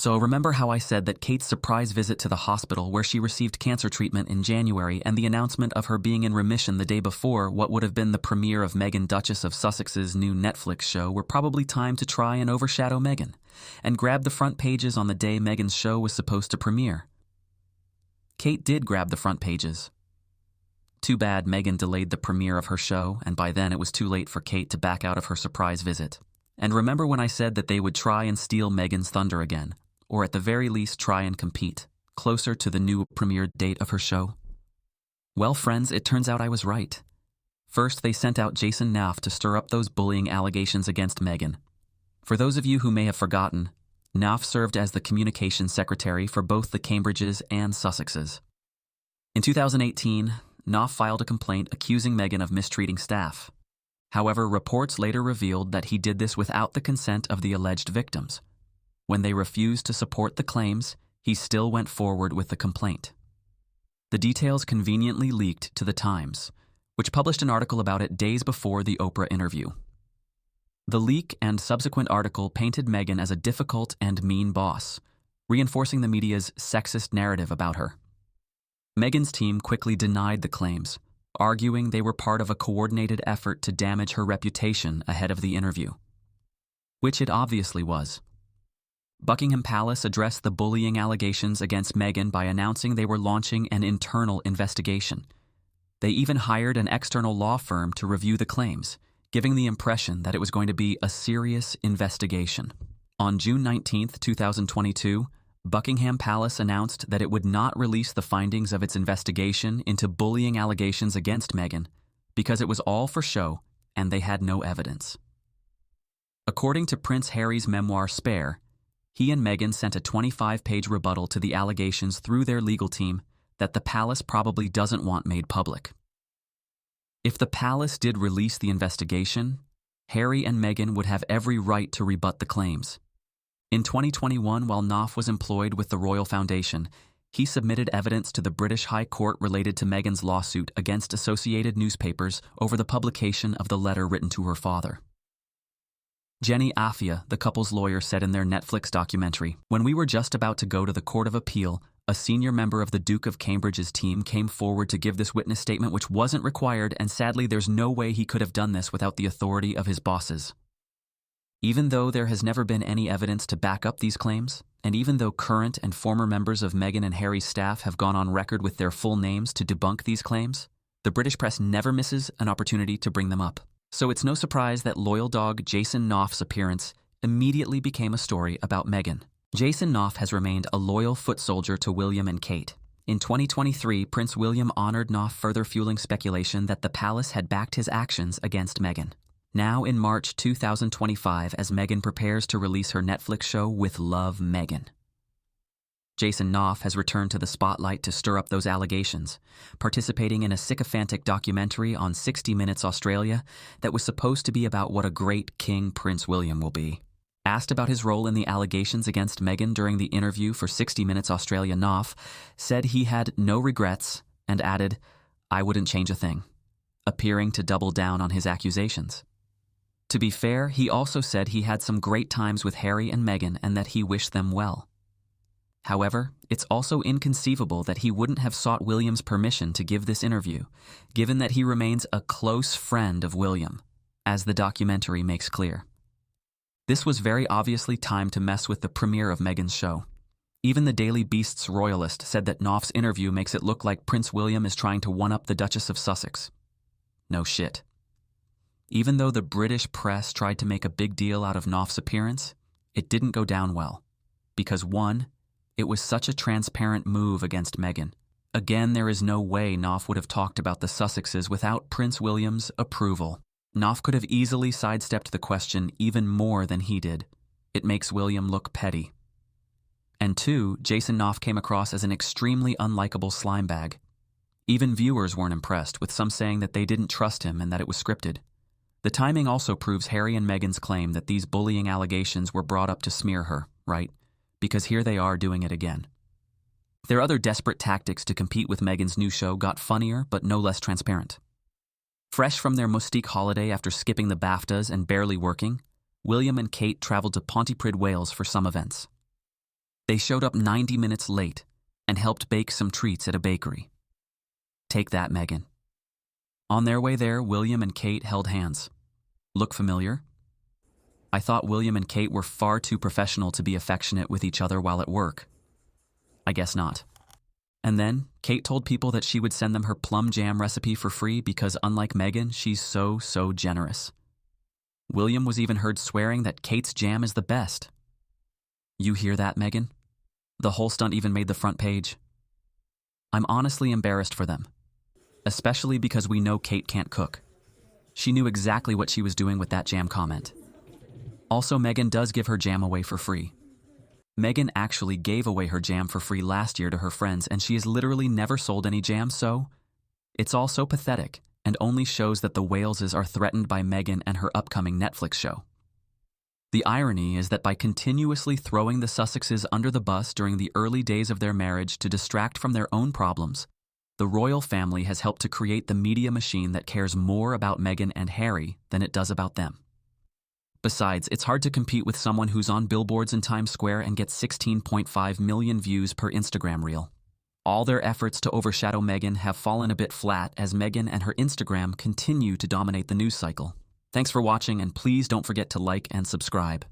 So remember how I said that Kate's surprise visit to the hospital where she received cancer treatment in January and the announcement of her being in remission the day before what would have been the premiere of Meghan, Duchess of Sussex's new Netflix show were probably time to try and overshadow Meghan and grab the front pages on the day Meghan's show was supposed to premiere. Kate did grab the front pages. Too bad Meghan delayed the premiere of her show, and by then it was too late for Kate to back out of her surprise visit. And remember when I said that they would try and steal Meghan's thunder again? Or at the very least try and compete, closer to the new premiere date of her show? Well, friends, it turns out I was right. First, they sent out Jason Knauf to stir up those bullying allegations against Meghan. For those of you who may have forgotten, Knauf served as the communications secretary for both the Cambridges and Sussexes. In 2018, Knauf filed a complaint accusing Meghan of mistreating staff. However, reports later revealed that he did this without the consent of the alleged victims. When they refused to support the claims, he still went forward with the complaint. The details conveniently leaked to The Times, which published an article about it days before the Oprah interview. The leak and subsequent article painted Meghan as a difficult and mean boss, reinforcing the media's sexist narrative about her. Meghan's team quickly denied the claims, arguing they were part of a coordinated effort to damage her reputation ahead of the interview. Which it obviously was. Buckingham Palace addressed the bullying allegations against Meghan by announcing they were launching an internal investigation. They even hired an external law firm to review the claims, giving the impression that it was going to be a serious investigation. On June 19, 2022, Buckingham Palace announced that it would not release the findings of its investigation into bullying allegations against Meghan because it was all for show and they had no evidence. According to Prince Harry's memoir Spare, he and Meghan sent a 25-page rebuttal to the allegations through their legal team that the palace probably doesn't want made public. If the palace did release the investigation, Harry and Meghan would have every right to rebut the claims. In 2021, while Knauf was employed with the Royal Foundation, he submitted evidence to the British High Court related to Meghan's lawsuit against Associated Newspapers over the publication of the letter written to her father. Jenny Afia, the couple's lawyer, said in their Netflix documentary, "When we were just about to go to the Court of Appeal, a senior member of the Duke of Cambridge's team came forward to give this witness statement which wasn't required, and sadly there's no way he could have done this without the authority of his bosses." Even though there has never been any evidence to back up these claims, and even though current and former members of Meghan and Harry's staff have gone on record with their full names to debunk these claims, the British press never misses an opportunity to bring them up. So it's no surprise that loyal dog Jason Knauf's appearance immediately became a story about Meghan. Jason Knauf has remained a loyal foot soldier to William and Kate. In 2023, Prince William honored Knauf, further fueling speculation that the palace had backed his actions against Meghan. Now in March 2025, as Meghan prepares to release her Netflix show With Love, Meghan, Jason Knauf has returned to the spotlight to stir up those allegations, participating in a sycophantic documentary on 60 Minutes Australia that was supposed to be about what a great king Prince William will be. Asked about his role in the allegations against Meghan during the interview for 60 Minutes Australia, Knauf said he had no regrets and added, "I wouldn't change a thing," appearing to double down on his accusations. To be fair, he also said he had some great times with Harry and Meghan and that he wished them well. However, it's also inconceivable that he wouldn't have sought William's permission to give this interview, given that he remains a close friend of William, as the documentary makes clear. This was very obviously time to mess with the premiere of Meghan's show. Even the Daily Beast's royalist said that Knauf's interview makes it look like Prince William is trying to one-up the Duchess of Sussex. No shit. Even though the British press tried to make a big deal out of Knauf's appearance, it didn't go down well. Because one, it was such a transparent move against Meghan. Again, there is no way Knauf would have talked about the Sussexes without Prince William's approval. Knauf could have easily sidestepped the question even more than he did. It makes William look petty. And two, Jason Knauf came across as an extremely unlikable slime bag. Even viewers weren't impressed, with some saying that they didn't trust him and that it was scripted. The timing also proves Harry and Meghan's claim that these bullying allegations were brought up to smear her, right? Because here they are doing it again. Their other desperate tactics to compete with Meghan's new show got funnier but no less transparent. Fresh from their Mustique holiday after skipping the BAFTAs and barely working, William and Kate traveled to Pontypridd, Wales for some events. They showed up 90 minutes late and helped bake some treats at a bakery. Take that, Meghan. On their way there, William and Kate held hands. Look familiar? I thought William and Kate were far too professional to be affectionate with each other while at work. I guess not. And then, Kate told people that she would send them her plum jam recipe for free because unlike Meghan, she's so generous. William was even heard swearing that Kate's jam is the best. You hear that, Meghan? The whole stunt even made the front page. I'm honestly embarrassed for them, especially because we know Kate can't cook. She knew exactly what she was doing with that jam comment. Also, Meghan does give her jam away for free. Meghan actually gave away her jam for free last year to her friends, and she has literally never sold any jam, so it's all so pathetic and only shows that the Waleses are threatened by Meghan and her upcoming Netflix show. The irony is that by continuously throwing the Sussexes under the bus during the early days of their marriage to distract from their own problems, the royal family has helped to create the media machine that cares more about Meghan and Harry than it does about them. Besides, it's hard to compete with someone who's on billboards in Times Square and gets 16.5 million views per Instagram reel. All their efforts to overshadow Meghan have fallen a bit flat as Meghan and her Instagram continue to dominate the news cycle. Thanks for watching, and please don't forget to like and subscribe.